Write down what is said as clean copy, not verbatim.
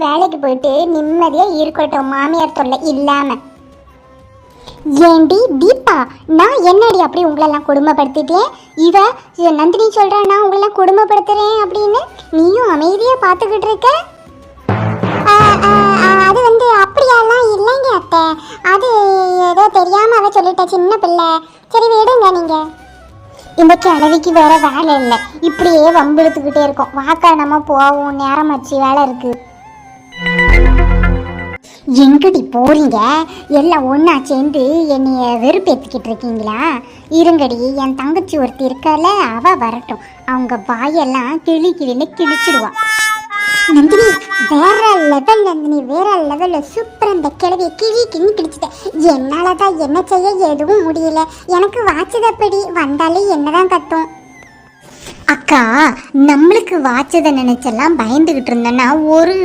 வேலைக்கு போயிட்டு நிம்மதியா இருக்கட்டும், மாமியார் தொல்லை இல்லாம. ஏண்டி தீபா, நான் என்னடி அப்படி உங்களெல்லாம் கொடுமைப்படுத்திட்டேன்? நந்தினி சொல்றா நான் உங்களெல்லாம் கொடுமைப்படுத்துறேன் அப்படின்னு. நீயும் அமைதியா பாத்துக்கிட்டு இருக்க. அது அப்படியெல்லாம் இல்லைங்க அத்தை, அது ஏதோ தெரியாம அவ சொல்லிட்ட, சின்ன பிள்ளை. சரி விடுங்க நீங்க. இந்த கிழவிக்கு வேற வேலை இல்லை, இப்படியே வம்பிழுத்துக்கிட்டே இருக்கோம். வாக்கா நம்ம போவோம், நேரம் ஆச்சு, வேலை இருக்கு. எங்கடி போறீங்க? எல்லாம் ஒன்றா சேர்ந்து என்னைய வெறுப்பேற்றிக்கிட்டு இருக்கீங்களா? இருங்கடி, என் தங்கச்சி ஒருத்தி இருக்கல, அவ வரட்டும். அவங்க வாயெல்லாம் கிளின்னு கிழிச்சிடுவா. நந்தினி வேற லெவல், நந்தினி வேற லெவல்ல சூப்பர். அந்த கிழவியை கிழின்னு கிழிச்சிட்டேன். என்னாலதான் என்ன செய்ய எதுவும் முடியல. எனக்கு வாச்சதப்படி வந்தாலே என்னதான் கட்டும். அக்கா, நம்மளுக்கு வாச்சதை நினைச்செல்லாம் பயந்துகிட்டு இருந்தேன்னா ஒரு